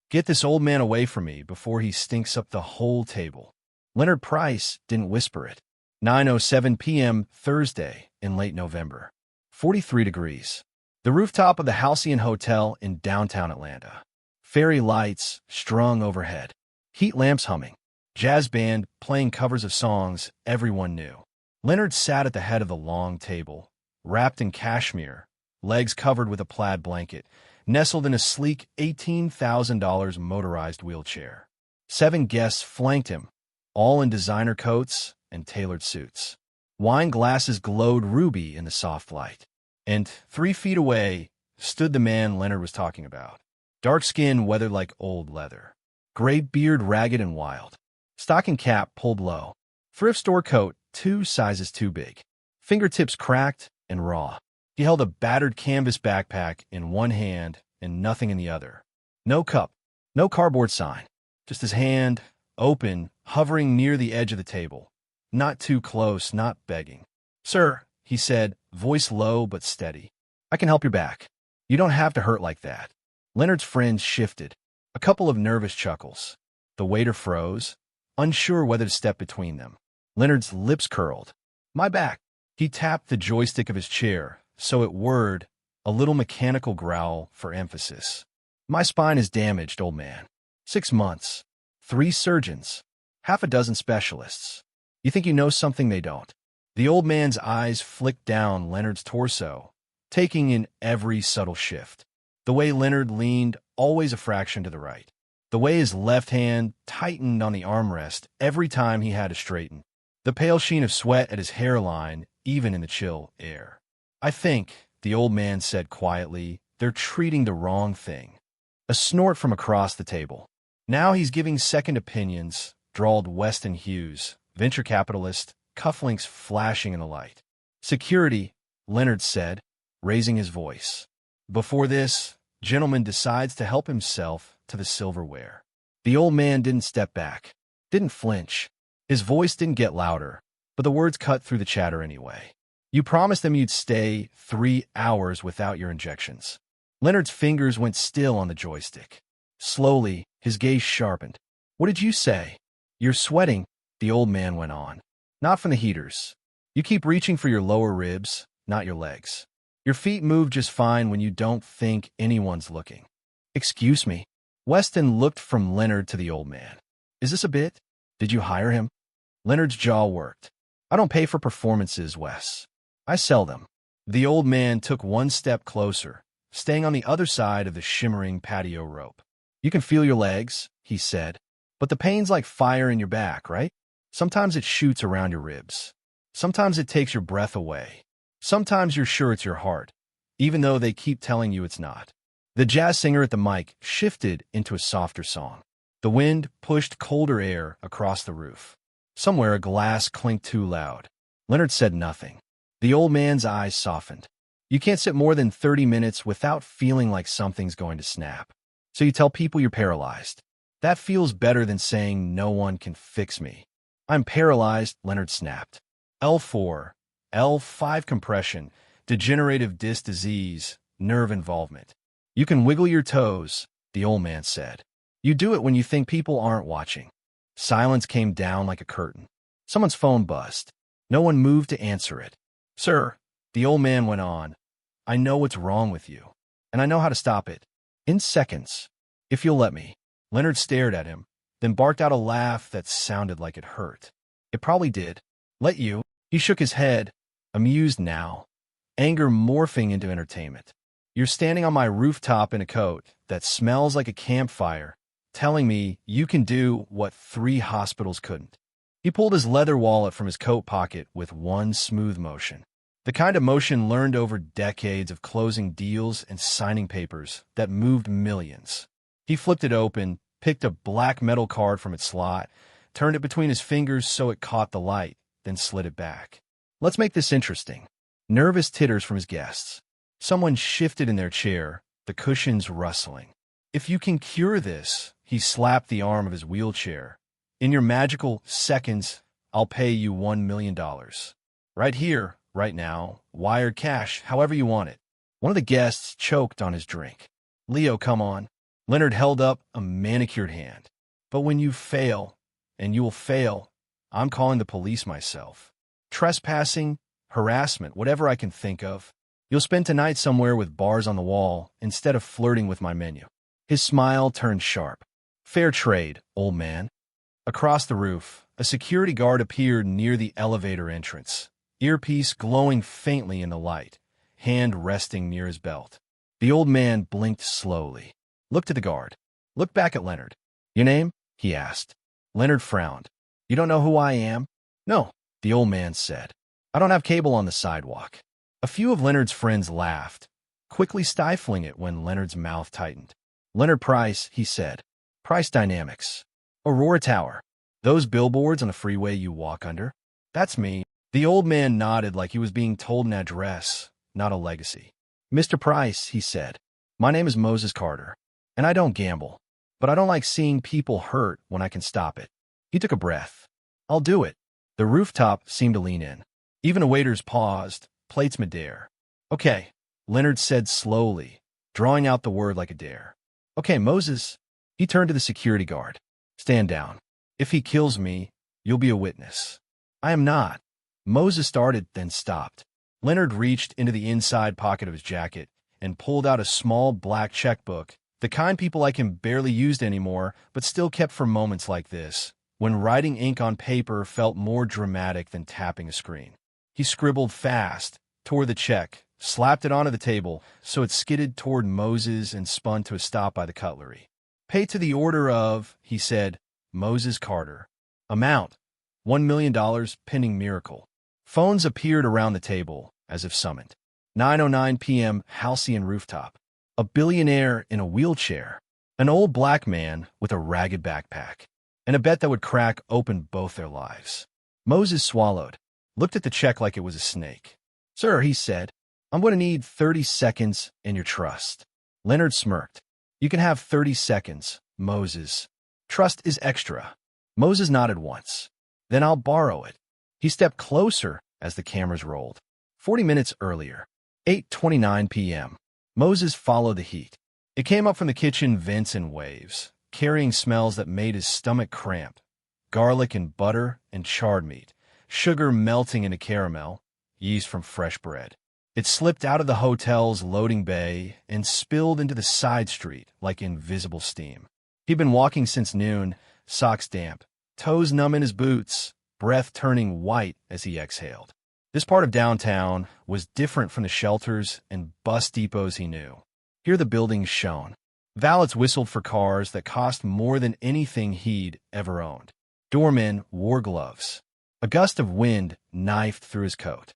Get this old man away from me before he stinks up the whole table. Leonard Price didn't whisper it. 9:07 p.m. Thursday in late November. 43 degrees. The rooftop of the Halcyon Hotel in downtown Atlanta. Fairy lights strung overhead. Heat lamps humming. Jazz band playing covers of songs everyone knew. Leonard sat at the head of the long table, wrapped in cashmere, legs covered with a plaid blanket, nestled in a sleek $18,000 motorized wheelchair. 7 guests flanked him, all in designer coats and tailored suits. Wine glasses glowed ruby in the soft light. And 3 feet away stood the man Leonard was talking about. Dark skin weathered like old leather. Gray beard ragged and wild. Stocking cap pulled low. Thrift store coat 2 sizes too big. Fingertips cracked and raw. He held a battered canvas backpack in one hand and nothing in the other. No cup, no cardboard sign. Just his hand, open, hovering near the edge of the table. Not too close, not begging. "Sir," he said, voice low but steady. "I can help your back. You don't have to hurt like that." Leonard's friends shifted. A couple of nervous chuckles. The waiter froze, unsure whether to step between them. Leonard's lips curled. "My back." He tapped the joystick of his chair, so it whirred, a little mechanical growl for emphasis. "My spine is damaged, old man. 6 months. 3 surgeons. Half a dozen specialists. You think you know something they don't." The old man's eyes flicked down Leonard's torso, taking in every subtle shift. The way Leonard leaned, always a fraction to the right. The way his left hand tightened on the armrest every time he had to straighten. The pale sheen of sweat at his hairline, even in the chill air. "I think," the old man said quietly, "they're treating the wrong thing." A snort from across the table. "Now he's giving second opinions," drawled Weston Hughes, venture capitalist, cufflinks flashing in the light. "Security," Leonard said, raising his voice. "Before this, gentleman decides to help himself to the silverware." The old man didn't step back, didn't flinch. His voice didn't get louder, but the words cut through the chatter anyway. "You promised them you'd stay 3 hours without your injections." Leonard's fingers went still on the joystick. Slowly, his gaze sharpened. "What did you say?" "You're sweating," the old man went on. "Not from the heaters. You keep reaching for your lower ribs, not your legs. Your feet move just fine when you don't think anyone's looking." "Excuse me." Weston looked from Leonard to the old man. "Is this a bit? Did you hire him?" Leonard's jaw worked. "I don't pay for performances, Wes. I sell them." The old man took one step closer, staying on the other side of the shimmering patio rope. "You can feel your legs," he said, "but the pain's like fire in your back, right? Sometimes it shoots around your ribs. Sometimes it takes your breath away. Sometimes you're sure it's your heart, even though they keep telling you it's not." The jazz singer at the mic shifted into a softer song. The wind pushed colder air across the roof. Somewhere a glass clinked too loud. Leonard said nothing. The old man's eyes softened. "You can't sit more than 30 minutes without feeling like something's going to snap. So you tell people you're paralyzed. That feels better than saying no one can fix me." "I'm paralyzed," Leonard snapped. L4, L5 compression, degenerative disc disease, nerve involvement. "You can wiggle your toes," the old man said. "You do it when you think people aren't watching." Silence came down like a curtain. Someone's phone buzzed. No one moved to answer it. "Sir," the old man went on, "I know what's wrong with you, and I know how to stop it. In seconds, if you'll let me." Leonard stared at him, then barked out a laugh that sounded like it hurt. "It probably did. Let you?" He shook his head, amused now, anger morphing into entertainment. "You're standing on my rooftop in a coat that smells like a campfire, telling me you can do what 3 hospitals couldn't." He pulled his leather wallet from his coat pocket with one smooth motion. The kind of motion learned over decades of closing deals and signing papers that moved millions. He flipped it open, picked a black metal card from its slot, turned it between his fingers so it caught the light, then slid it back. "Let's make this interesting." Nervous titters from his guests. Someone shifted in their chair, the cushions rustling. "If you can cure this," he slapped the arm of his wheelchair, "in your magical seconds, I'll pay you $1 million. Right here, right now, wired cash, however you want it." One of the guests choked on his drink. "Leo, come on." Leonard held up a manicured hand. But when you fail, and you will fail, I'm calling the police myself. Trespassing, harassment, whatever I can think of. You'll spend tonight somewhere with bars on the wall instead of flirting with my menu. His smile turned sharp. Fair trade, old man. Across the roof, a security guard appeared near the elevator entrance, earpiece glowing faintly in the light, hand resting near his belt. The old man blinked slowly. Looked at the guard. Looked back at Leonard. Your name? He asked. Leonard frowned. You don't know who I am? No, the old man said. I don't have cable on the sidewalk. A few of Leonard's friends laughed, quickly stifling it when Leonard's mouth tightened. Leonard Price, he said. Price Dynamics. Aurora Tower. Those billboards on the freeway you walk under? That's me. The old man nodded like he was being told an address, not a legacy. Mr. Price, he said. My name is Moses Carter, and I don't gamble, but I don't like seeing people hurt when I can stop it. He took a breath. I'll do it. The rooftop seemed to lean in. Even the waiters paused, plates mid-air. Okay, Leonard said slowly, drawing out the word like a dare. Okay, Moses. He turned to the security guard. Stand down. If he kills me, you'll be a witness. I am not. Moses started, then stopped. Leonard reached into the inside pocket of his jacket and pulled out a small black checkbook, the kind people like him barely used anymore, but still kept for moments like this, when writing ink on paper felt more dramatic than tapping a screen. He scribbled fast, tore the check, slapped it onto the table so it skidded toward Moses and spun to a stop by the cutlery. Pay to the order of, he said, Moses Carter. Amount, $1 million pending miracle. Phones appeared around the table, as if summoned. 9:09 p.m. Halcyon rooftop. A billionaire in a wheelchair. An old black man with a ragged backpack. And a bet that would crack open both their lives. Moses swallowed, looked at the check like it was a snake. Sir, he said, I'm going to need 30 seconds and your trust. Leonard smirked. You can have 30 seconds, Moses. Trust is extra. Moses nodded once. Then I'll borrow it. He stepped closer as the cameras rolled. 40 minutes earlier, 8:29 p.m. Moses followed the heat. It came up from the kitchen vents in waves, carrying smells that made his stomach cramp. Garlic and butter and charred meat, sugar melting into caramel, yeast from fresh bread. It slipped out of the hotel's loading bay and spilled into the side street like invisible steam. He'd been walking since noon, socks damp, toes numb in his boots, breath turning white as he exhaled. This part of downtown was different from the shelters and bus depots he knew. Here the buildings shone. Valets whistled for cars that cost more than anything he'd ever owned. Doormen wore gloves. A gust of wind knifed through his coat,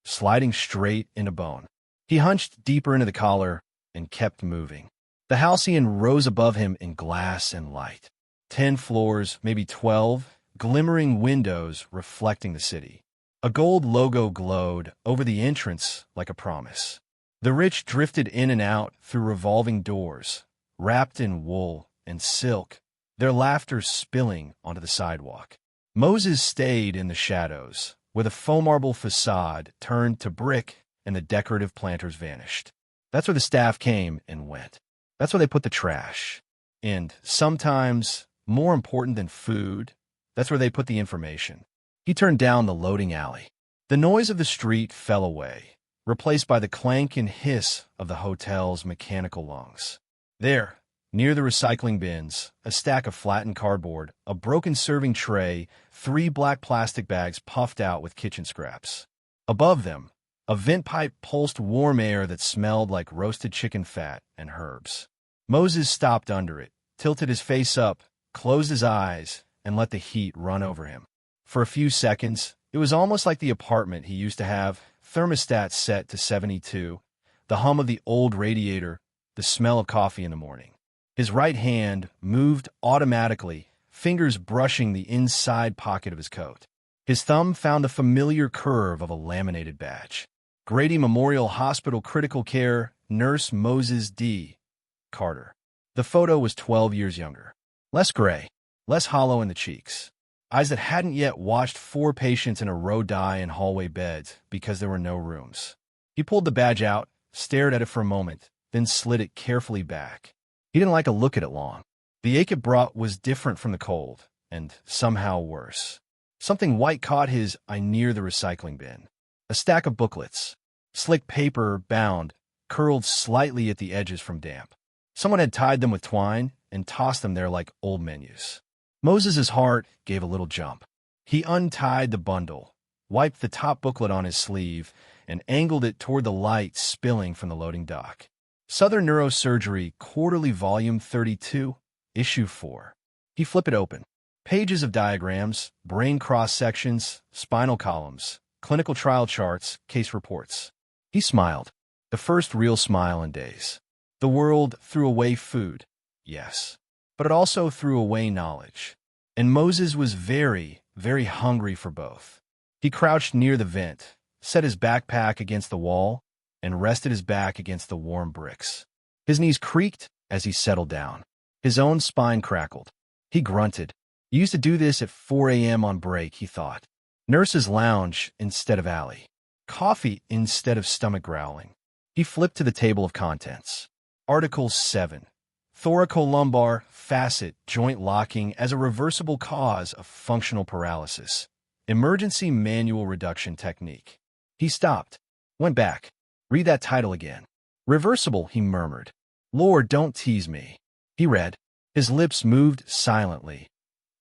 sliding straight into bone. He hunched deeper into the collar and kept moving. The Halcyon rose above him in glass and light. 10 floors, maybe 12, glimmering windows reflecting the city. A gold logo glowed over the entrance like a promise. The rich drifted in and out through revolving doors, wrapped in wool and silk, their laughter spilling onto the sidewalk. Moses stayed in the shadows, where the faux marble facade turned to brick and the decorative planters vanished. That's where the staff came and went. That's where they put the trash. And sometimes, more important than food, that's where they put the information. He turned down the loading alley. The noise of the street fell away, replaced by the clank and hiss of the hotel's mechanical lungs. There, near the recycling bins, a stack of flattened cardboard, a broken serving tray, 3 black plastic bags puffed out with kitchen scraps. Above them, a vent pipe pulsed warm air that smelled like roasted chicken fat and herbs. Moses stopped under it, tilted his face up, closed his eyes, and let the heat run over him. For a few seconds, it was almost like the apartment he used to have, thermostat set to 72, the hum of the old radiator, the smell of coffee in the morning. His right hand moved automatically, fingers brushing the inside pocket of his coat. His thumb found the familiar curve of a laminated badge. Grady Memorial Hospital Critical Care, Nurse Moses D. Carter. The photo was 12 years younger. Less gray, less hollow in the cheeks. Eyes that hadn't yet watched 4 patients in a row die in hallway beds because there were no rooms. He pulled the badge out, stared at it for a moment, then slid it carefully back. He didn't like to look at it long. The ache it brought was different from the cold, and somehow worse. Something white caught his eye near the recycling bin. A stack of booklets. Slick paper, bound, curled slightly at the edges from damp. Someone had tied them with twine and tossed them there like old menus. Moses's heart gave a little jump. He untied the bundle, wiped the top booklet on his sleeve, and angled it toward the light spilling from the loading dock. Southern Neurosurgery, Quarterly Volume 32, Issue 4. He flipped it open. Pages of diagrams, brain cross-sections, spinal columns, clinical trial charts, case reports. He smiled. The first real smile in days. The world threw away food, yes, but it also threw away knowledge. And Moses was very, very hungry for both. He crouched near the vent, set his backpack against the wall, and rested his back against the warm bricks. His knees creaked as he settled down. His own spine crackled. He grunted. He used to do this at 4 a.m. on break, he thought. Nurse's lounge instead of alley. Coffee instead of stomach growling. He flipped to the table of contents. Article 7. Thoracolumbar facet joint locking as a reversible cause of functional paralysis. Emergency manual reduction technique. He stopped. Went back. Read that title again. Reversible, he murmured. Lord, don't tease me. He read. His lips moved silently.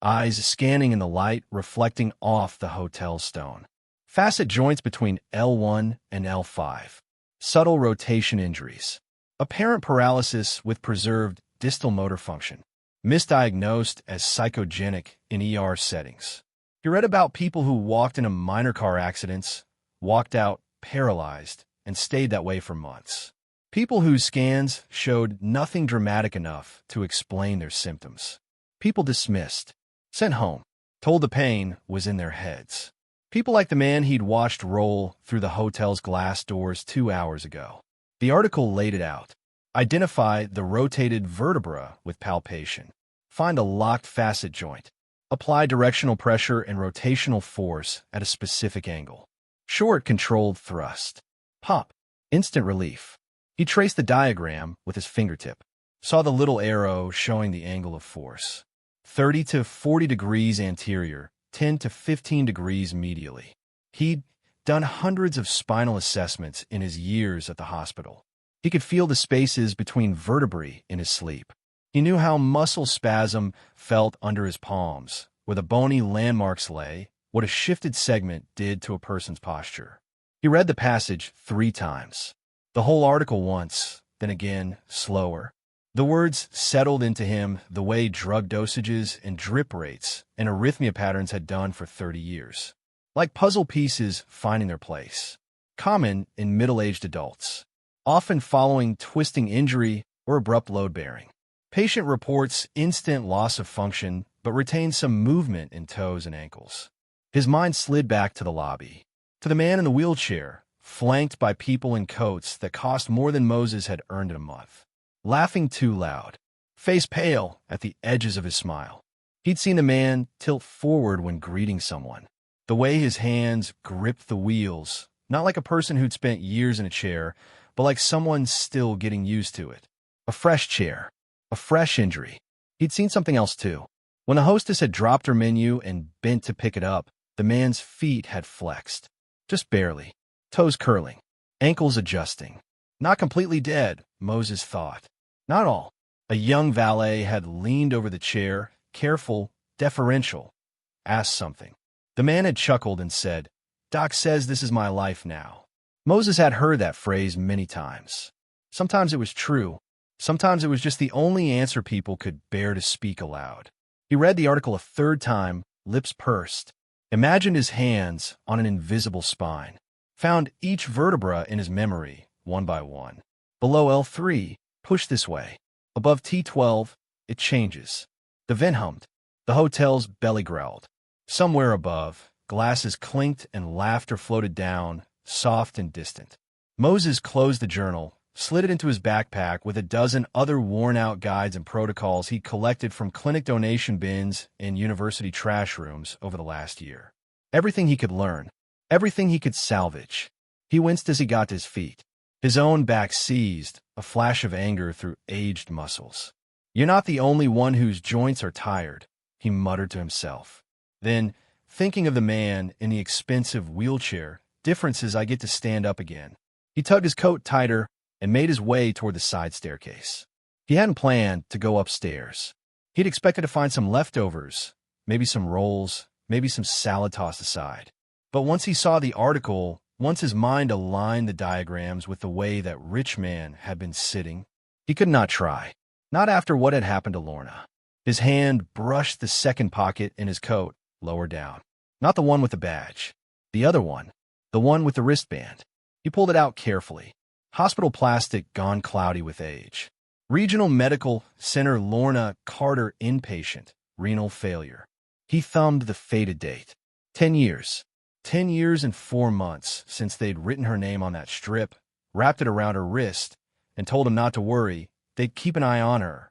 Eyes scanning in the light, reflecting off the hotel stone. Facet joints between L1 and L5. Subtle rotation injuries. Apparent paralysis with preserved distal motor function. Misdiagnosed as psychogenic in ER settings. He read about people who walked into minor car accidents, walked out paralyzed, and stayed that way for months. People whose scans showed nothing dramatic enough to explain their symptoms. People dismissed, sent home, told the pain was in their heads. People like the man he'd watched roll through the hotel's glass doors 2 hours ago. The article laid it out. Identify the rotated vertebra with palpation. Find a locked facet joint. Apply directional pressure and rotational force at a specific angle. Short, controlled thrust. Pop. Instant relief. He traced the diagram with his fingertip. Saw the little arrow showing the angle of force. 30 to 40 degrees anterior, 10 to 15 degrees medially. He'd done hundreds of spinal assessments in his years at the hospital. He could feel the spaces between vertebrae in his sleep. He knew how muscle spasm felt under his palms, where the bony landmarks lay, what a shifted segment did to a person's posture. He read the passage 3 times. The whole article once, then again, slower. The words settled into him the way drug dosages and drip rates and arrhythmia patterns had done for 30 years. Like puzzle pieces finding their place. Common in middle-aged adults. Often following twisting injury or abrupt load-bearing. Patient reports instant loss of function, but retains some movement in toes and ankles. His mind slid back to the lobby. To the man in the wheelchair, flanked by people in coats that cost more than Moses had earned in a month. Laughing too loud. Face pale at the edges of his smile. He'd seen the man tilt forward when greeting someone. The way his hands gripped the wheels, not like a person who'd spent years in a chair, but like someone still getting used to it. A fresh chair. A fresh injury. He'd seen something else too. When the hostess had dropped her menu and bent to pick it up, the man's feet had flexed. Just barely. Toes curling. Ankles adjusting. Not completely dead, Moses thought. Not all. A young valet had leaned over the chair, careful, deferential, asked something. The man had chuckled and said, "Doc says this is my life now." Moses had heard that phrase many times. Sometimes it was true. Sometimes it was just the only answer people could bear to speak aloud. He read the article a 3rd time, lips pursed. Imagined his hands on an invisible spine. Found each vertebra in his memory, one by one. Below L3, push this way. Above T12, it changes. The vent hummed. The hotel's belly growled. Somewhere above, glasses clinked and laughter floated down, soft and distant. Moses closed the journal, slid it into his backpack with a dozen other worn-out guides and protocols he'd collected from clinic donation bins and university trash rooms over the last year. Everything he could learn. Everything he could salvage. He winced as he got to his feet. His own back seized, a flash of anger through aged muscles. "You're not the only one whose joints are tired," he muttered to himself. Then, thinking of the man in the expensive wheelchair, "Difference is I get to stand up again." He tugged his coat tighter and made his way toward the side staircase. He hadn't planned to go upstairs. He'd expected to find some leftovers, maybe some rolls, maybe some salad tossed aside. But once he saw the article, once his mind aligned the diagrams with the way that rich man had been sitting, he could not try. Not after what had happened to Lorna. His hand brushed the second pocket in his coat, lower down. Not the one with the badge. The other one. The one with the wristband. He pulled it out carefully. Hospital plastic gone cloudy with age. Regional Medical Center Lorna Carter inpatient. Renal failure. He thumbed the faded date. 10 years. 10 years and 4 months since they'd written her name on that strip, wrapped it around her wrist, and told him not to worry, they'd keep an eye on her.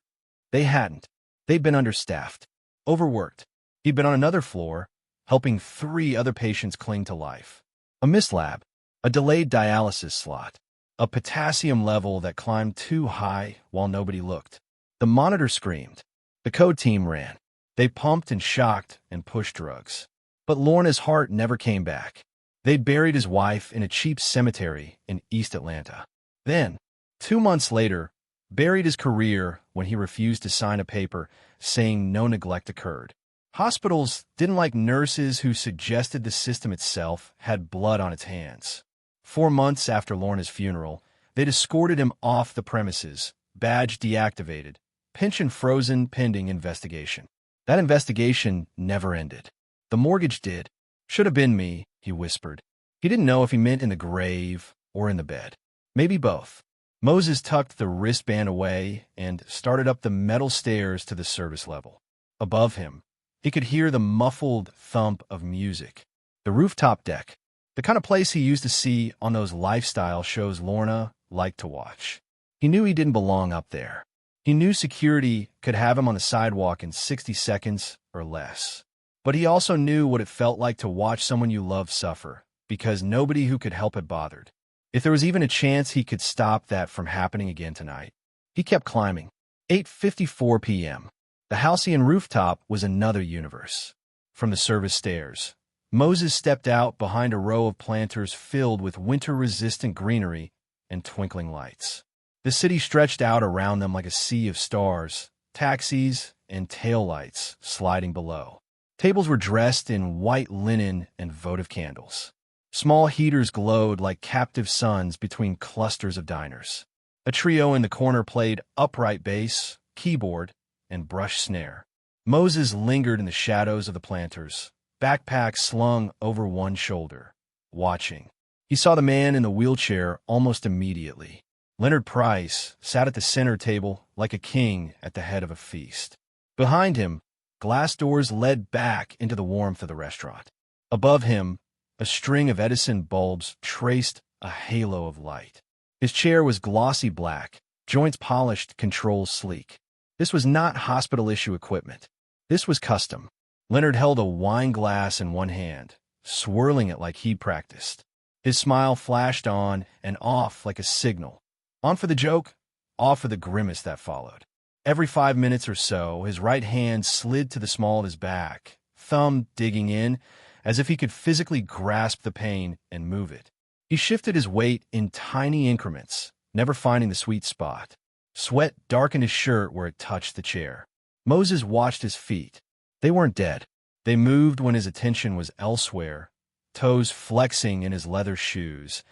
They hadn't. They'd been understaffed. Overworked. He'd been on another floor, helping 3 other patients cling to life. A mislab. A delayed dialysis slot. A potassium level that climbed too high while nobody looked. The monitor screamed. The code team ran. They pumped and shocked and pushed drugs. But Lorna's heart never came back. They'd buried his wife in a cheap cemetery in East Atlanta. Then, 2 months later, buried his career when he refused to sign a paper saying no neglect occurred. Hospitals didn't like nurses who suggested the system itself had blood on its hands. 4 months after Lorna's funeral, they'd escorted him off the premises, badge deactivated, pension frozen pending investigation. That investigation never ended. The mortgage did. "Should have been me," he whispered. He didn't know if he meant in the grave or in the bed. Maybe both. Moses tucked the wristband away and started up the metal stairs to the service level. Above him, he could hear the muffled thump of music. The rooftop deck. The kind of place he used to see on those lifestyle shows Lorna liked to watch. He knew he didn't belong up there. He knew security could have him on the sidewalk in 60 seconds or less. But he also knew what it felt like to watch someone you love suffer, because nobody who could help it bothered. If there was even a chance he could stop that from happening again tonight. He kept climbing. 8:54 p.m. The halcyon rooftop was another universe. From the service stairs, Moses stepped out behind a row of planters filled with winter-resistant greenery and twinkling lights. The city stretched out around them like a sea of stars, taxis and taillights sliding below. Tables were dressed in white linen and votive candles. Small heaters glowed like captive suns between clusters of diners. A trio in the corner played upright bass, keyboard, and brush snare. Moses lingered in the shadows of the planters, backpack slung over one shoulder, watching. He saw the man in the wheelchair almost immediately. Leonard Price sat at the center table like a king at the head of a feast. Behind him, glass doors led back into the warmth of the restaurant. Above him, a string of Edison bulbs traced a halo of light. His chair was glossy black, joints polished, controls sleek. This was not hospital-issue equipment. This was custom. Leonard held a wine glass in one hand, swirling it like he'd practiced. His smile flashed on and off like a signal. On for the joke, off for the grimace that followed. Every 5 minutes or so, his right hand slid to the small of his back, thumb digging in, as if he could physically grasp the pain and move it. He shifted his weight in tiny increments, never finding the sweet spot. Sweat darkened his shirt where it touched the chair. Moses watched his feet. They weren't dead. They moved when his attention was elsewhere, toes flexing in his leather shoes,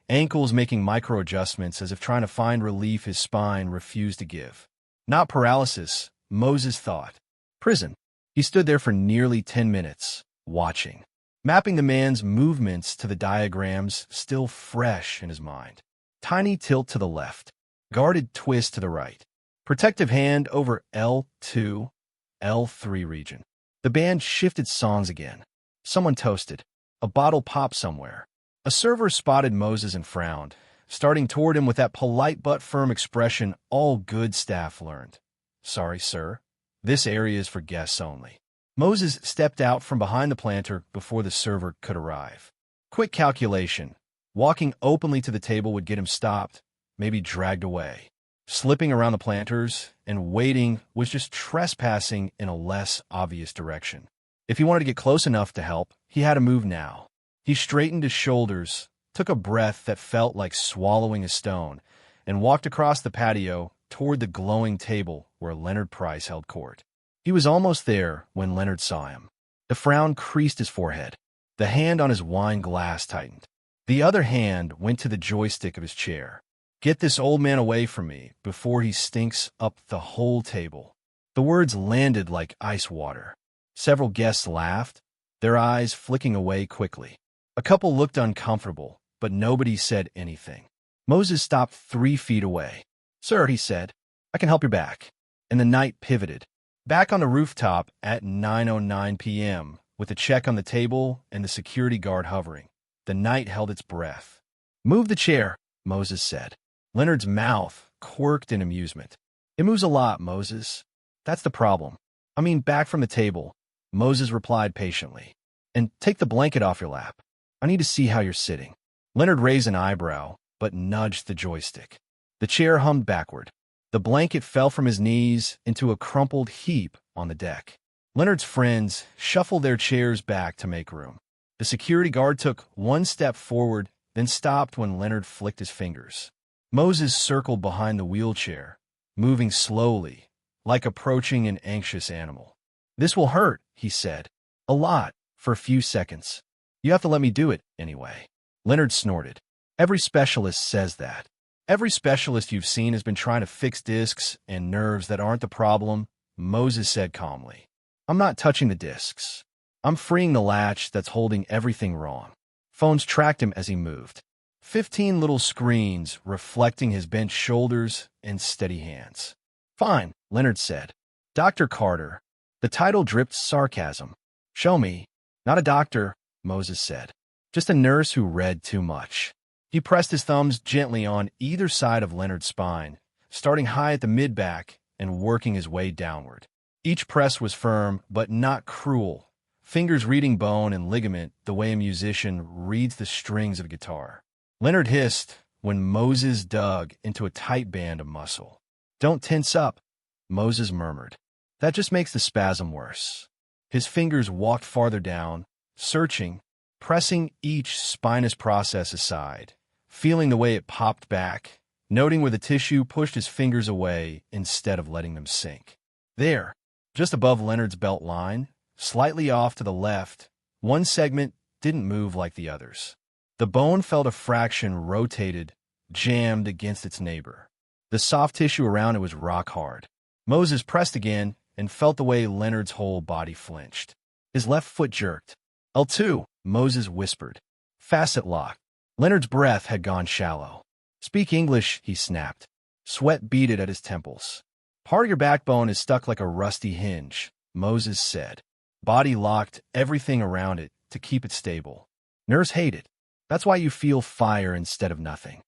ankles making micro-adjustments as if trying to find relief his spine refused to give. Not paralysis, Moses thought. Prison. He stood there for nearly 10 minutes, watching, mapping the man's movements to the diagrams still fresh in his mind. Tiny tilt to the left, guarded twist to the right, protective hand over L2, L3 region. The band shifted songs again. Someone toasted. A bottle popped somewhere. A server spotted Moses and frowned, starting toward him with that polite but firm expression all good staff learned. "Sorry, sir. This area is for guests only." Moses stepped out from behind the planter before the server could arrive. Quick calculation. Walking openly to the table would get him stopped, maybe dragged away. Slipping around the planters and waiting was just trespassing in a less obvious direction. If he wanted to get close enough to help, he had to move now. He straightened his shoulders, took a breath that felt like swallowing a stone, and walked across the patio toward the glowing table where Leonard Price held court. He was almost there when Leonard saw him. The frown creased his forehead. The hand on his wine glass tightened. The other hand went to the joystick of his chair. "Get this old man away from me before he stinks up the whole table." The words landed like ice water. Several guests laughed, their eyes flicking away quickly. A couple looked uncomfortable, but nobody said anything. Moses stopped 3 feet away. "Sir," he said, "I can help your back." And the night pivoted. Back on the rooftop at 9:09 p.m., with a check on the table and the security guard hovering, the night held its breath. "Move the chair," Moses said. Leonard's mouth quirked in amusement. "It moves a lot, Moses. That's the problem. I mean, back from the table," Moses replied patiently. "And take the blanket off your lap. I need to see how you're sitting." Leonard raised an eyebrow, but nudged the joystick. The chair hummed backward. The blanket fell from his knees into a crumpled heap on the deck. Leonard's friends shuffled their chairs back to make room. The security guard took 1 step forward, then stopped when Leonard flicked his fingers. Moses circled behind the wheelchair, moving slowly, like approaching an anxious animal. "This will hurt," he said. "A lot, for a few seconds. You have to let me do it, anyway." Leonard snorted. "Every specialist says that. Every specialist you've seen has been trying to fix discs and nerves that aren't the problem," Moses said calmly. "I'm not touching the discs. I'm freeing the latch that's holding everything wrong." Phones tracked him as he moved. 15 little screens reflecting his bent shoulders and steady hands. "Fine," Leonard said. "Dr. Carter." The title dripped sarcasm. "Show me." "Not a doctor," Moses said. "Just a nurse who read too much." He pressed his thumbs gently on either side of Leonard's spine, starting high at the mid-back and working his way downward. Each press was firm, but not cruel, fingers reading bone and ligament the way a musician reads the strings of a guitar. Leonard hissed when Moses dug into a tight band of muscle. "Don't tense up," Moses murmured. "That just makes the spasm worse." His fingers walked farther down, searching, pressing each spinous process aside, feeling the way it popped back, noting where the tissue pushed his fingers away instead of letting them sink. There, just above Leonard's belt line, slightly off to the left, one segment didn't move like the others. The bone felt a fraction rotated, jammed against its neighbor. The soft tissue around it was rock hard. Moses pressed again and felt the way Leonard's whole body flinched. His left foot jerked. "L2," Moses whispered. "Facet lock." Leonard's breath had gone shallow. "Speak English," he snapped. Sweat beaded at his temples. "Part of your backbone is stuck like a rusty hinge," Moses said. Body locked everything around it to keep it stable. "Nerves hate it. That's why you feel fire instead of nothing."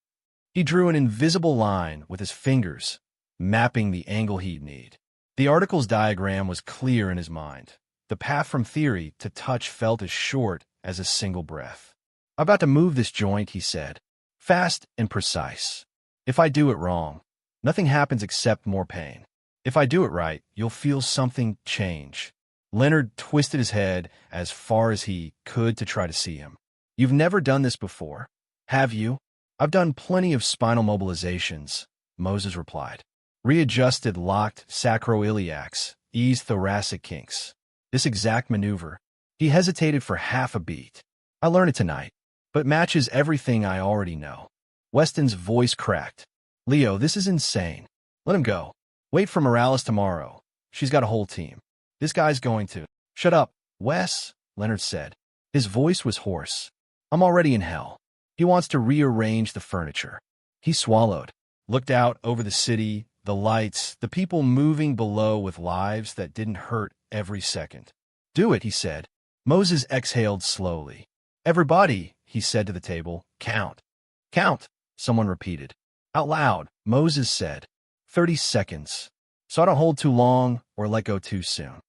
He drew an invisible line with his fingers, mapping the angle he'd need. The article's diagram was clear in his mind. The path from theory to touch felt as short as a single breath. "I'm about to move this joint," he said. "Fast and precise. If I do it wrong, nothing happens except more pain. If I do it right, you'll feel something change." Leonard twisted his head as far as he could to try to see him. "You've never done this before, have you?" "I've done plenty of spinal mobilizations," Moses replied. "Readjusted locked sacroiliacs, eased thoracic kinks. This exact maneuver." He hesitated for half a beat. "I learned it tonight, but matches everything I already know." Weston's voice cracked. "Leo, this is insane. Let him go. Wait for Morales tomorrow. She's got a whole team. This guy's going to—" "Shut up, Wes," Leonard said. His voice was hoarse. "I'm already in hell. He wants to rearrange the furniture." He swallowed, looked out over the city, the lights, the people moving below with lives that didn't hurt every second. "Do it," he said. Moses exhaled slowly. "Everybody," he said to the table, "count." "Count," someone repeated. Out loud, Moses said, 30 seconds. So I don't hold too long or let go too soon."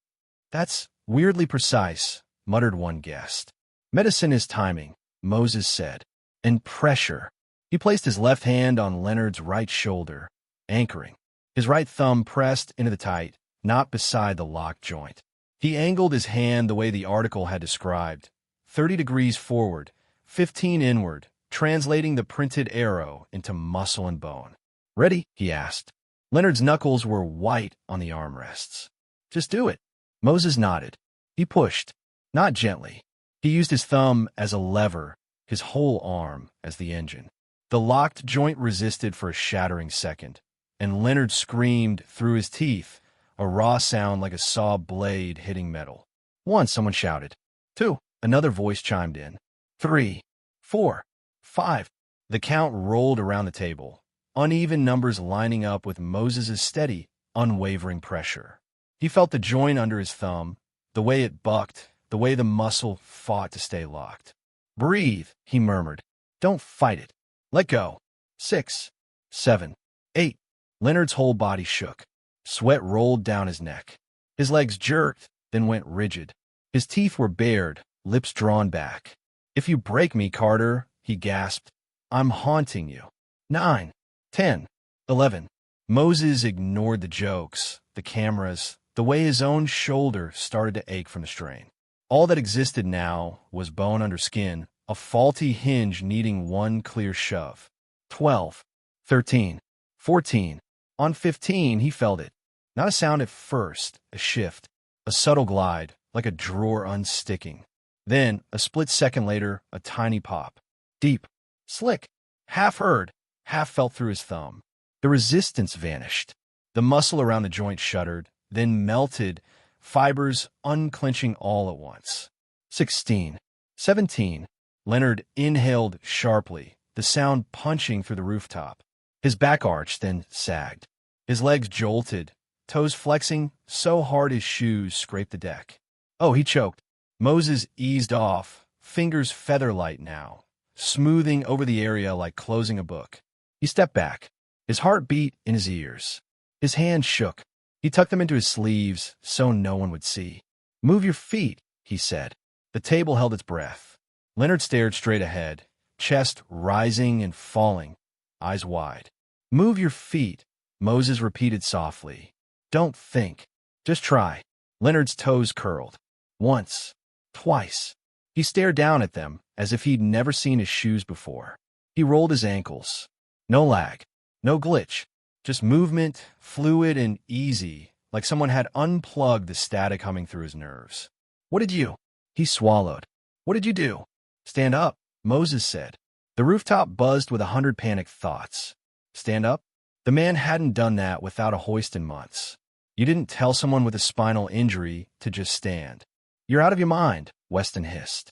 "That's weirdly precise," muttered one guest. "Medicine is timing," Moses said. "And pressure." He placed his left hand on Leonard's right shoulder, anchoring. His right thumb pressed into the tight, not beside the locked joint. He angled his hand the way the article had described, 30 degrees forward, 15 inward, translating the printed arrow into muscle and bone. "Ready?" he asked. Leonard's knuckles were white on the armrests. "Just do it." Moses nodded. He pushed, not gently. He used his thumb as a lever, his whole arm as the engine. The locked joint resisted for a shattering second, and Leonard screamed through his teeth, a raw sound like a saw blade hitting metal. "One," someone shouted. "Two," another voice chimed in. "Three, 4, 5. The count rolled around the table, uneven numbers lining up with Moses's steady, unwavering pressure. He felt the joint under his thumb, the way it bucked, the way the muscle fought to stay locked. "Breathe," he murmured. "Don't fight it. Let go." 6, 7, 8. Leonard's whole body shook. Sweat rolled down his neck. His legs jerked, then went rigid. His teeth were bared, lips drawn back. "If you break me, Carter," he gasped, "I'm haunting you." 9, 10, 11. Moses ignored the jokes, the cameras, the way his own shoulder started to ache from the strain. All that existed now was bone under skin, a faulty hinge needing one clear shove. 12, 13, 14. On 15, he felt it. Not a sound at first, a shift, a subtle glide, like a drawer unsticking. Then, a split second later, a tiny pop. Deep, slick, half heard, half felt through his thumb. The resistance vanished. The muscle around the joint shuddered, then melted, fibers unclenching all at once. 16, 17. Leonard inhaled sharply, the sound punching through the rooftop. His back arched, then sagged. His legs jolted, toes flexing so hard his shoes scraped the deck. "Oh," he choked. Moses eased off, fingers feather-light now, smoothing over the area like closing a book. He stepped back. His heart beat in his ears. His hands shook. He tucked them into his sleeves so no one would see. "Move your feet," he said. The table held its breath. Leonard stared straight ahead, chest rising and falling, eyes wide. "Move your feet," Moses repeated softly. "Don't think. Just try." Leonard's toes curled. Once. Twice. He stared down at them as if he'd never seen his shoes before. He rolled his ankles. No lag. No glitch. Just movement, fluid and easy, like someone had unplugged the static humming through his nerves. "What did you?" He swallowed. "What did you do?" "Stand up," Moses said. The rooftop buzzed with 100 panicked thoughts. Stand up? The man hadn't done that without a hoist in months. You didn't tell someone with a spinal injury to just stand. "You're out of your mind," Weston hissed.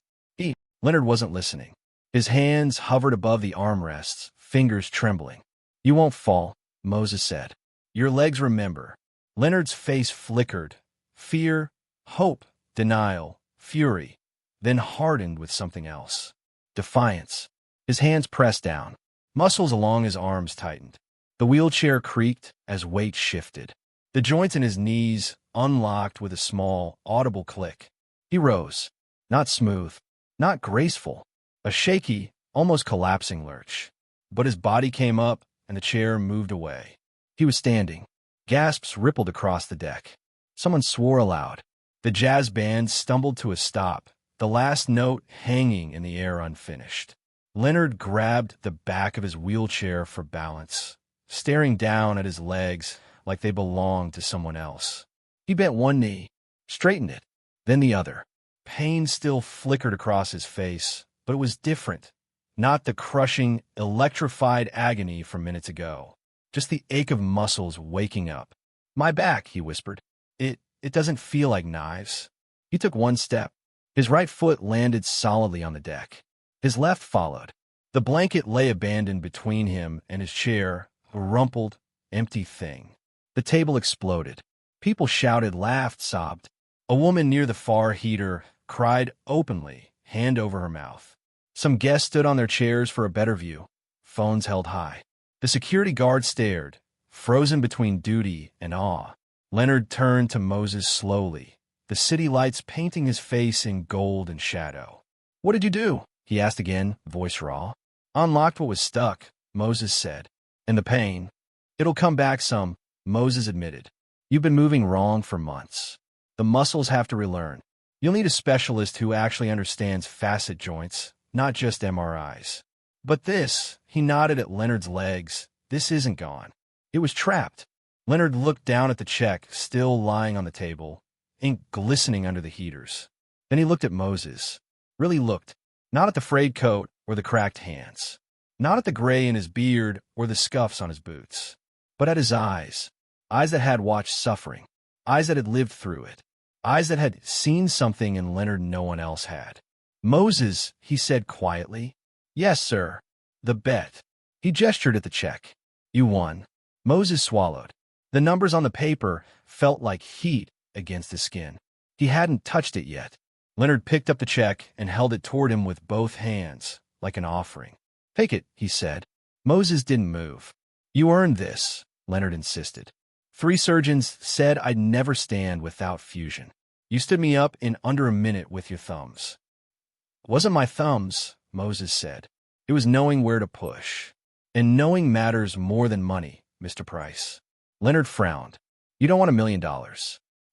Leonard wasn't listening. His hands hovered above the armrests, fingers trembling. "You won't fall," Moses said. "Your legs remember." Leonard's face flickered. Fear, hope, denial, fury, then hardened with something else. Defiance. His hands pressed down. Muscles along his arms tightened. The wheelchair creaked as weight shifted. The joints in his knees unlocked with a small, audible click. He rose. Not smooth, not graceful. A shaky, almost collapsing lurch. But his body came up, and the chair moved away. He was standing. Gasps rippled across the deck. Someone swore aloud. The jazz band stumbled to a stop, the last note hanging in the air unfinished. Leonard grabbed the back of his wheelchair for balance, staring down at his legs like they belonged to someone else. He bent one knee, straightened it, then the other. Pain still flickered across his face, but it was different. Not the crushing, electrified agony from minutes ago. Just the ache of muscles waking up. "My back," he whispered. It doesn't feel like knives." He took one step. His right foot landed solidly on the deck. His left followed. The blanket lay abandoned between him and his chair, a rumpled, empty thing. The table exploded. People shouted, laughed, sobbed. A woman near the far heater cried openly, hand over her mouth. Some guests stood on their chairs for a better view, phones held high. The security guard stared, frozen between duty and awe. Leonard turned to Moses slowly, the city lights painting his face in gold and shadow. "What did you do?" he asked again, voice raw. "Unlocked what was stuck," Moses said. "And the pain, It'll come back some, Moses admitted. You've been moving wrong for months. The muscles have to relearn. You'll need a specialist who actually understands facet joints, not just MRIs. But this, he nodded at Leonard's legs, this isn't gone. It was trapped. Leonard looked down at the check, still lying on the table, ink glistening under the heaters. Then he looked at Moses. Really looked. Not at the frayed coat or the cracked hands. Not at the gray in his beard or the scuffs on his boots. But at his eyes. Eyes that had watched suffering. Eyes that had lived through it. Eyes that had seen something in Leonard no one else had. Moses, he said quietly. Yes, sir. The bet. He gestured at the check. You won. Moses swallowed. The numbers on the paper felt like heat against his skin. He hadn't touched it yet. Leonard picked up the check and held it toward him with both hands, like an offering. Take it, he said. Moses didn't move. You earned this, Leonard insisted. 3 surgeons said I'd never stand without fusion. You stood me up in under a minute with your thumbs. It wasn't my thumbs, Moses said. It was knowing where to push. And knowing matters more than money, Mr. Price. Leonard frowned. You don't want $1 million.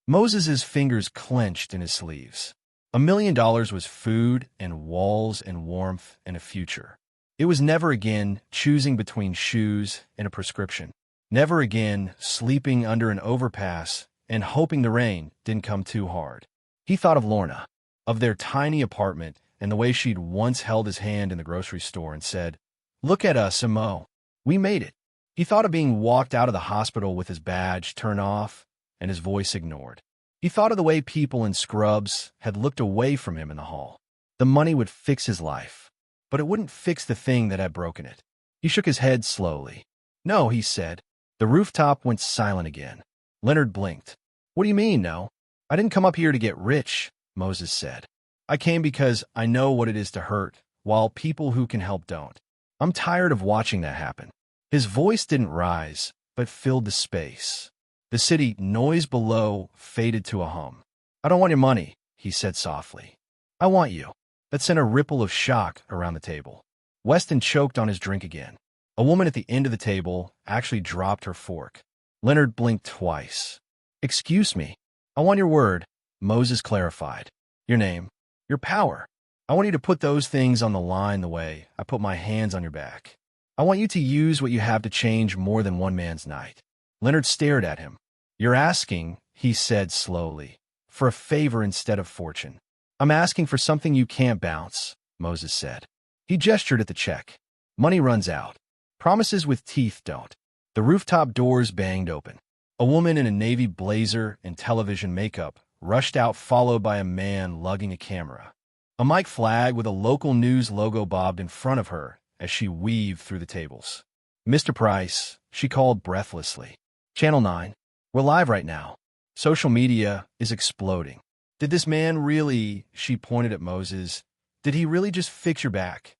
Moses's fingers clenched in his sleeves. $1 million was food and walls and warmth and a future. It was never again choosing between shoes and a prescription. Never again sleeping under an overpass and hoping the rain didn't come too hard. He thought of Lorna, of their tiny apartment and the way she'd once held his hand in the grocery store and said, Look at us, Mo. We made it. He thought of being walked out of the hospital with his badge turned off and his voice ignored. He thought of the way people in scrubs had looked away from him in the hall. The money would fix his life, but it wouldn't fix the thing that had broken it. He shook his head slowly. No, he said. The rooftop went silent again. Leonard blinked. What do you mean, no? I didn't come up here to get rich, Moses said. I came because I know what it is to hurt, while people who can help don't. I'm tired of watching that happen. His voice didn't rise, but filled the space. The city noise below faded to a hum. I don't want your money, he said softly. I want you. That sent a ripple of shock around the table. Weston choked on his drink again. A woman at the end of the table actually dropped her fork. Leonard blinked twice. Excuse me. I want your word, Moses clarified. Your name. Your power. I want you to put those things on the line the way I put my hands on your back. I want you to use what you have to change more than one man's night. Leonard stared at him. You're asking, he said slowly, for a favor instead of fortune. I'm asking for something you can't bounce, Moses said. He gestured at the check. Money runs out. Promises with teeth don't. The rooftop doors banged open. A woman in a navy blazer and television makeup rushed out, followed by a man lugging a camera. A mic flag with a local news logo bobbed in front of her as she weaved through the tables. Mr. Price, she called breathlessly. Channel 9. We're live right now. Social media is exploding. Did this man really, she pointed at Moses, did he really just fix your back?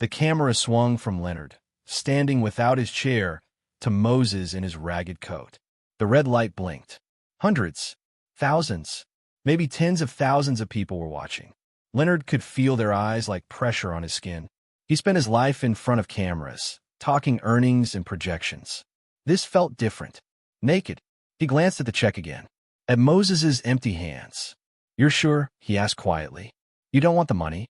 The camera swung from Leonard, standing without his chair, to Moses in his ragged coat. The red light blinked. Hundreds, thousands, maybe tens of thousands of people were watching. Leonard could feel their eyes like pressure on his skin. He spent his life in front of cameras, talking earnings and projections. This felt different. Naked. He glanced at the check again. At Moses's empty hands. You're sure? He asked quietly. You don't want the money?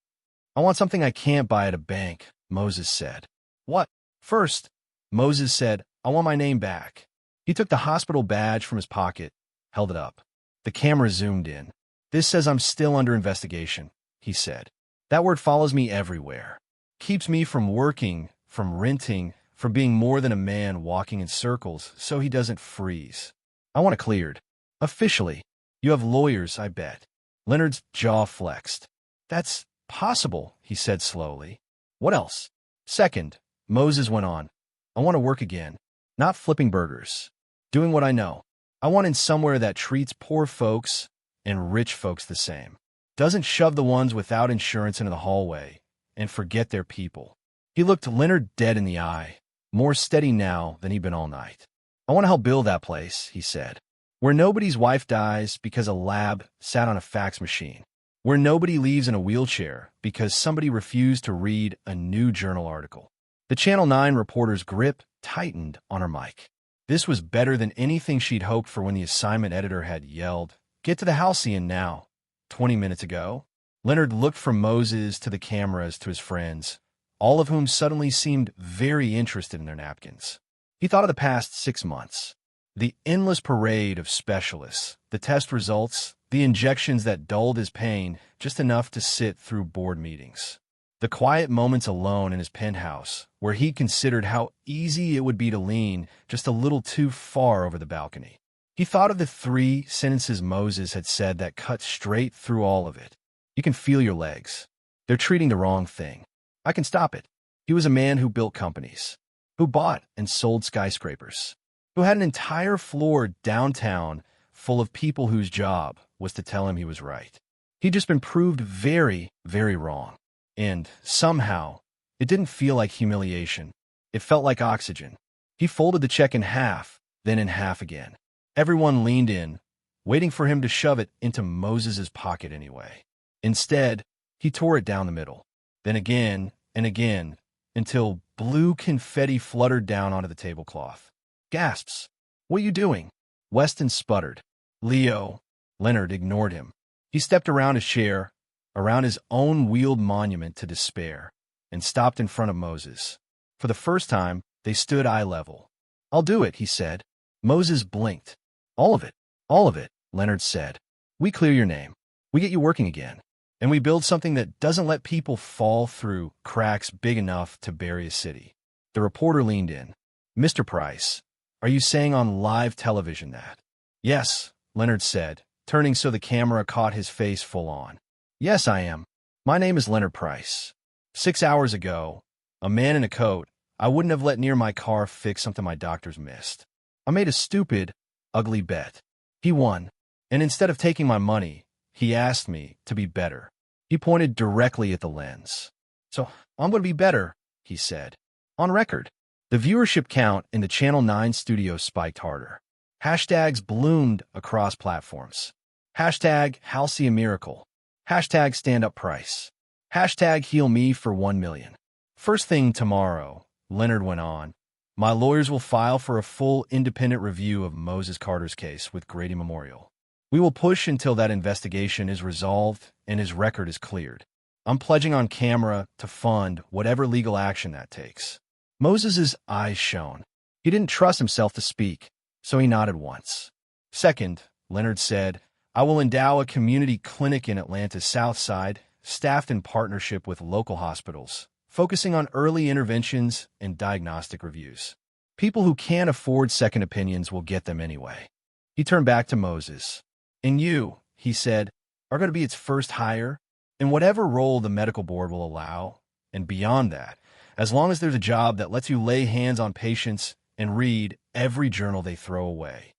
I want something I can't buy at a bank, Moses said. What? First, Moses said, I want my name back. He took the hospital badge from his pocket, held it up. The camera zoomed in. This says I'm still under investigation, he said. That word follows me everywhere. Keeps me from working, from renting, from being more than a man walking in circles so he doesn't freeze. I want it cleared. Officially. You have lawyers, I bet. Leonard's jaw flexed. That's possible, he said slowly. What else? Second, Moses went on. I want to work again. Not flipping burgers. Doing what I know. I want in somewhere that treats poor folks and rich folks the same. Doesn't shove the ones without insurance into the hallway and forget their people. He looked Leonard dead in the eye, more steady now than he'd been all night. I want to help build that place, he said. Where nobody's wife dies because a lab sat on a fax machine. Where nobody leaves in a wheelchair because somebody refused to read a new journal article. The Channel 9 reporter's grip tightened on her mic. This was better than anything she'd hoped for when the assignment editor had yelled, "Get to the halcyon now," 20 minutes ago. Leonard looked from Moses to the cameras to his friends, all of whom suddenly seemed very interested in their napkins. He thought of the past 6 months. The endless parade of specialists, the test results, the injections that dulled his pain just enough to sit through board meetings. The quiet moments alone in his penthouse, where he considered how easy it would be to lean just a little too far over the balcony. He thought of the 3 sentences Moses had said that cut straight through all of it. "You can feel your legs. They're treating the wrong thing. I can stop it." He was a man who built companies, who bought and sold skyscrapers, who had an entire floor downtown full of people whose job was to tell him he was right. He'd just been proved very, very wrong. And, somehow, it didn't feel like humiliation. It felt like oxygen. He folded the check in half, then in half again. Everyone leaned in, waiting for him to shove it into Moses's pocket anyway. Instead, he tore it down the middle, then again and again, until blue confetti fluttered down onto the tablecloth. Gasps. "What are you doing?" Weston sputtered. "Leo." Leonard ignored him. He stepped around his chair, around his own wheeled monument to despair, and stopped in front of Moses. For the first time, they stood eye level. "I'll do it," he said. Moses blinked. All of it," Leonard said. "We clear your name. We get you working again. And we build something that doesn't let people fall through cracks big enough to bury a city." The reporter leaned in. "Mr. Price, are you saying on live television that?" "Yes," Leonard said, turning so the camera caught his face full on. "Yes, I am. My name is Leonard Price. 6 hours ago, a man in a coat I wouldn't have let near my car fixed something my doctors missed. I made a stupid, ugly bet. He won, and instead of taking my money, he asked me to be better." He pointed directly at the lens. "So I'm going to be better," he said. On record. The viewership count in the Channel 9 studio spiked harder. Hashtags bloomed across platforms. Hashtag Halcyon Miracle. Hashtag Stand Up Price. Hashtag Heal Me for 1 million. "First thing tomorrow," Leonard went on, "my lawyers will file for a full independent review of Moses Carter's case with Grady Memorial. We will push until that investigation is resolved and his record is cleared. I'm pledging on camera to fund whatever legal action that takes." Moses's eyes shone. He didn't trust himself to speak, so he nodded once. "Second," Leonard said, "I will endow a community clinic in Atlanta's South Side, staffed in partnership with local hospitals, focusing on early interventions and diagnostic reviews. People who can't afford second opinions will get them anyway." He turned back to Moses. "And you," he said, "are going to be its first hire, in whatever role the medical board will allow, and beyond that, as long as there's a job that lets you lay hands on patients and read every journal they throw away."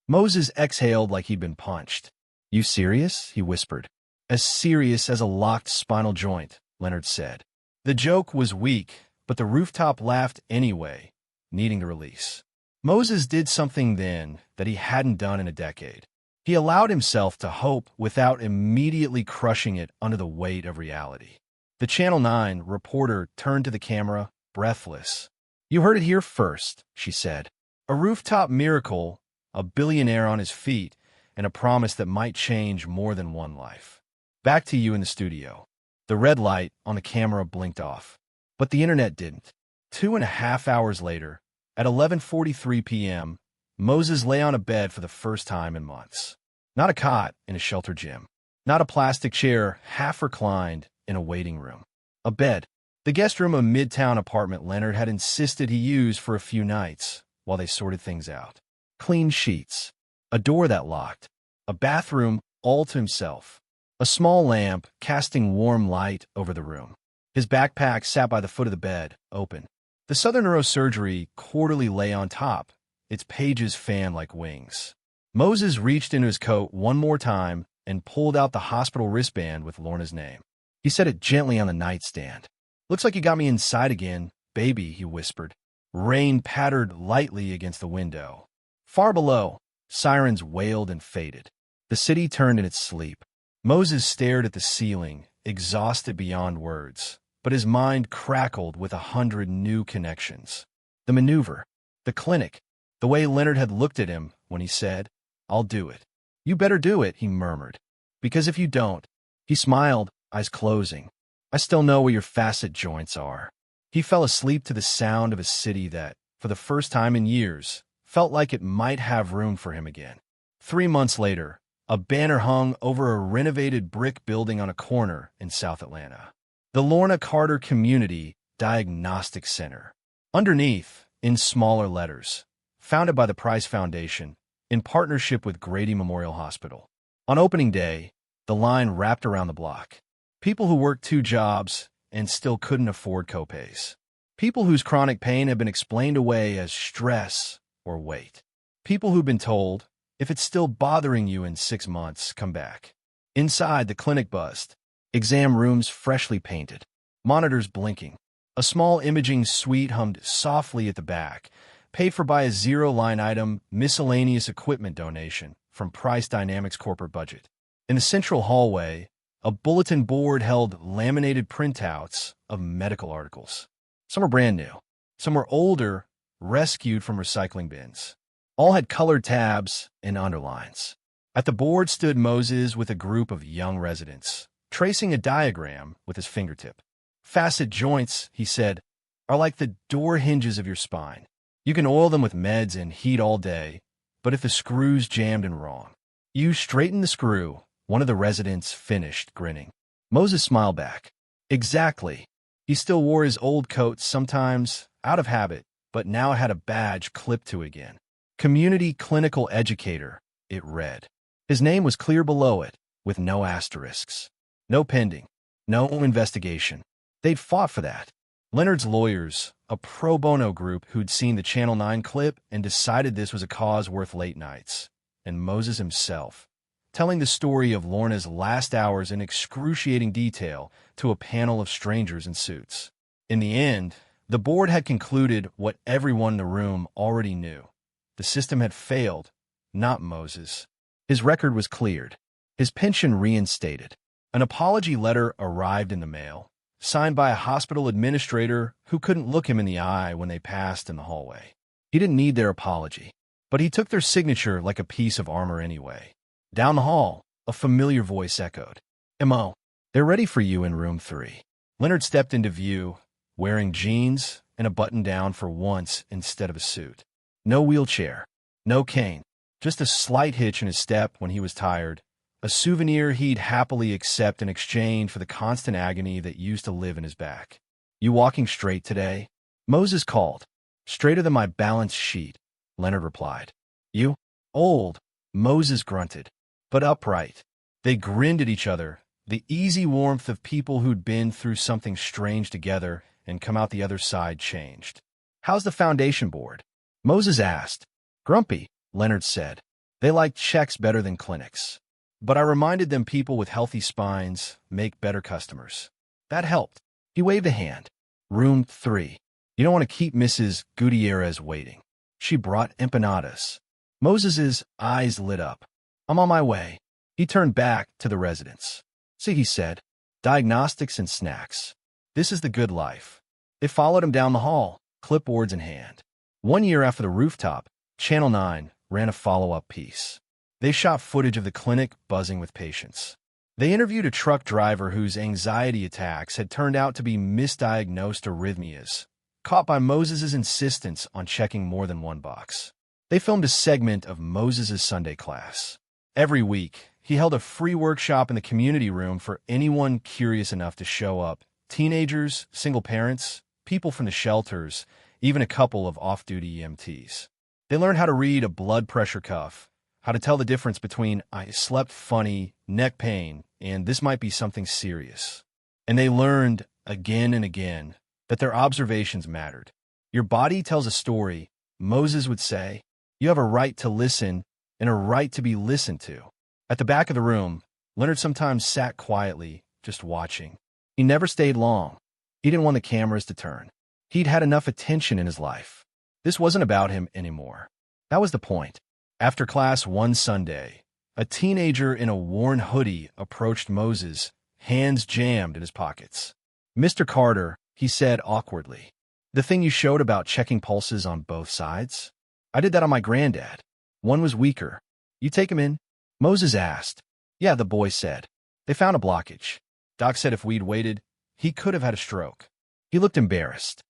Moses exhaled like he'd been punched. "You serious?" he whispered. "As serious as a locked spinal joint," Leonard said. The joke was weak, but the rooftop laughed anyway, needing the release. Moses did something then that he hadn't done in a decade. He allowed himself to hope without immediately crushing it under the weight of reality. The Channel 9 reporter turned to the camera, breathless. "You heard it here first," she said. "A rooftop miracle, a billionaire on his feet, and a promise that might change more than one life. Back to you in the studio." The red light on the camera blinked off. But the internet didn't. 2.5 hours later, at 11:43 p.m., Moses lay on a bed for the first time in months. Not a cot in a shelter gym. Not a plastic chair half reclined in a waiting room. A bed. The guest room of a midtown apartment Leonard had insisted he use for a few nights while they sorted things out. Clean sheets. A door that locked. A bathroom all to himself. A small lamp casting warm light over the room. His backpack sat by the foot of the bed, open. The Southern Neurosurgery Quarterly lay on top, its pages fanned like wings. Moses reached into his coat one more time and pulled out the hospital wristband with Lorna's name. He set it gently on the nightstand. "Looks like you got me inside again, baby," he whispered. Rain pattered lightly against the window. Far below, sirens wailed and faded. The city turned in its sleep. Moses stared at the ceiling, exhausted beyond words, but his mind crackled with 100 new connections. The maneuver, the clinic, The way Leonard had looked at him when he said, "I'll do it." "You better do it," he murmured. "Because if you don't—" He smiled, eyes closing. "I still know where your facet joints are." He fell asleep to the sound of a city that, for the first time in years, felt like it might have room for him again. 3 months later, a banner hung over a renovated brick building on a corner in South Atlanta. The Lorna Carter Community Diagnostic Center. Underneath, in smaller letters, founded by the Price Foundation, in partnership with Grady Memorial Hospital. On opening day, the line wrapped around the block. People who worked 2 jobs and still couldn't afford copays. People whose chronic pain had been explained away as stress or weight. People who'd been told, if it's still bothering you in 6 months, come back. Inside, the clinic buzzed. Exam rooms freshly painted. Monitors blinking. A small imaging suite hummed softly at the back, paid for by a zero-line item miscellaneous equipment donation from Price Dynamics corporate budget. In the central hallway, a bulletin board held laminated printouts of medical articles. Some were brand new. Some were older, rescued from recycling bins. All had colored tabs and underlines. At the board stood Moses with a group of young residents, tracing a diagram with his fingertip. "Facet joints," he said, "are like the door hinges of your spine. You can oil them with meds and heat all day, but if the screw's jammed and wrong, you straighten the screw." One of the residents finished, grinning. Moses smiled back. Exactly. He still wore his old coat sometimes, out of habit, but now had a badge clipped to it again. Community Clinical Educator, it read. His name was clear below it, with no asterisks. No pending. No investigation. They'd fought for that. Leonard's lawyers, a pro bono group who'd seen the Channel 9 clip and decided this was a cause worth late nights. And Moses himself, telling the story of Lorna's last hours in excruciating detail to a panel of strangers in suits. In the end, the board had concluded what everyone in the room already knew. The system had failed, not Moses. His record was cleared. His pension reinstated. An apology letter arrived in the mail, signed by a hospital administrator who couldn't look him in the eye when they passed in the hallway. He didn't need their apology, but he took their signature like a piece of armor anyway. Down the hall, a familiar voice echoed. "M.O., they're ready for you in room 3. Leonard stepped into view, wearing jeans and a button-down for once instead of a suit. No wheelchair, no cane, just a slight hitch in his step when he was tired, a souvenir he'd happily accept in exchange for the constant agony that used to live in his back. "You walking straight today?" Moses called. "Straighter than my balance sheet," Leonard replied. "You?" "Old," Moses grunted, "but upright." They grinned at each other, the easy warmth of people who'd been through something strange together and come out the other side changed. "How's the foundation board?" Moses asked. "Grumpy," Leonard said. "They like checks better than clinics. But I reminded them people with healthy spines make better customers." That helped. He waved a hand. "Room 3. You don't want to keep Mrs. Gutierrez waiting. She brought empanadas." Moses's eyes lit up. "I'm on my way." He turned back to the residents. "See," he said, "diagnostics and snacks. This is the good life." They followed him down the hall, clipboards in hand. 1 year after the rooftop, Channel 9 ran a follow-up piece. They shot footage of the clinic buzzing with patients. They interviewed a truck driver whose anxiety attacks had turned out to be misdiagnosed arrhythmias, caught by Moses's insistence on checking more than one box. They filmed a segment of Moses's Sunday class. Every week, he held a free workshop in the community room for anyone curious enough to show up. Teenagers, single parents, people from the shelters, even a couple of off-duty EMTs. They learned how to read a blood pressure cuff, how to tell the difference between "I slept funny," neck pain, and "this might be something serious." And they learned, again and again, that their observations mattered. "Your body tells a story," Moses would say. "You have a right to listen and a right to be listened to." At the back of the room, Leonard sometimes sat quietly, just watching. He never stayed long. He didn't want the cameras to turn. He'd had enough attention in his life. This wasn't about him anymore. That was the point. After class one Sunday, a teenager in a worn hoodie approached Moses, hands jammed in his pockets. "Mr. Carter," he said awkwardly, "the thing you showed about checking pulses on both sides? I did that on my granddad. One was weaker. You take him in? Moses asked. Yeah, the boy said. They found a blockage. Doc said if we'd waited, he could have had a stroke. He looked embarrassed.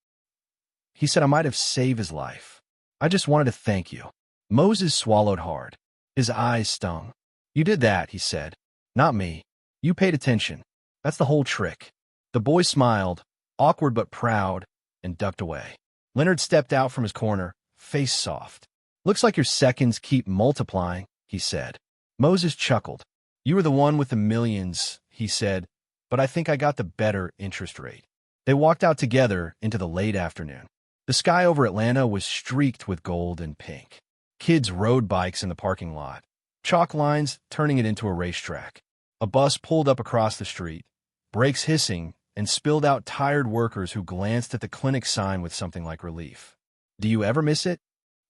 He said I might have saved his life. I just wanted to thank you. Moses swallowed hard. His eyes stung. You did that, he said. Not me. You paid attention. That's the whole trick. The boy smiled, awkward but proud, and ducked away. Leonard stepped out from his corner, face soft. Looks like your seconds keep multiplying, he said. Moses chuckled. You were the one with the millions, he said, but I think I got the better interest rate. They walked out together into the late afternoon. The sky over Atlanta was streaked with gold and pink. Kids rode bikes in the parking lot, chalk lines turning it into a racetrack. A bus pulled up across the street, brakes hissing, and spilled out tired workers who glanced at the clinic sign with something like relief. Do you ever miss it?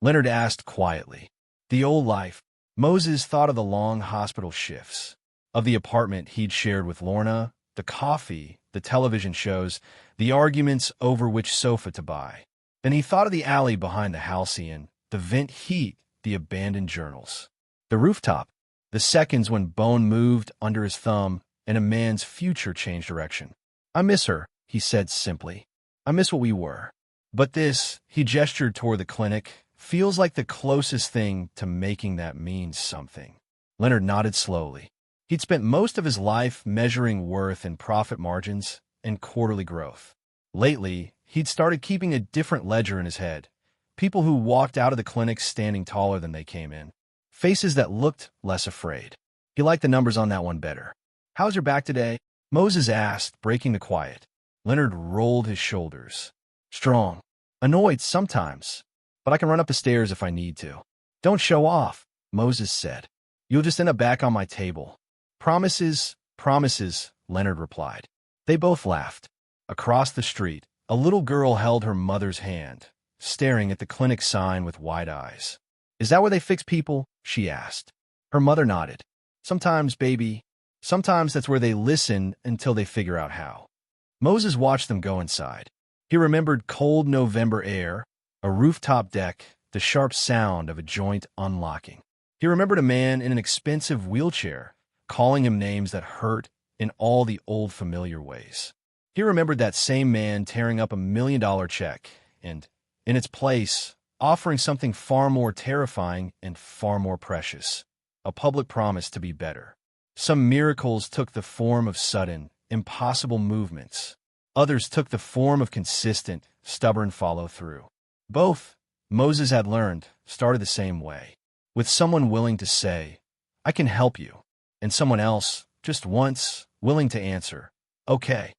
Leonard asked quietly. The old life. Moses thought of the long hospital shifts, of the apartment he'd shared with Lorna, the coffee, the television shows, the arguments over which sofa to buy. Then he thought of the alley behind the halcyon, the vent heat, the abandoned journals. The rooftop, the seconds when bone moved under his thumb and a man's future changed direction. I miss her, he said simply. I miss what we were. But this, he gestured toward the clinic, feels like the closest thing to making that mean something. Leonard nodded slowly. He'd spent most of his life measuring worth in profit margins and quarterly growth. Lately, he'd started keeping a different ledger in his head. People who walked out of the clinic standing taller than they came in. Faces that looked less afraid. He liked the numbers on that one better. How's your back today? Moses asked, breaking the quiet. Leonard rolled his shoulders. Strong. Annoyed sometimes, but I can run up the stairs if I need to. Don't show off, Moses said. You'll just end up back on my table. Promises, promises, Leonard replied. They both laughed. Across the street, a little girl held her mother's hand, staring at the clinic sign with wide eyes. Is that where they fix people? She asked. Her mother nodded. Sometimes, baby. Sometimes that's where they listen until they figure out how. Moses watched them go inside. He remembered cold November air, a rooftop deck, the sharp sound of a joint unlocking. He remembered a man in an expensive wheelchair, calling him names that hurt in all the old familiar ways. He remembered that same man tearing up $1 million check and, in its place, offering something far more terrifying and far more precious, a public promise to be better. Some miracles took the form of sudden, impossible movements. Others took the form of consistent, stubborn follow-through. Both, Moses had learned, started the same way, with someone willing to say, I can help you, and someone else, just once, willing to answer, okay.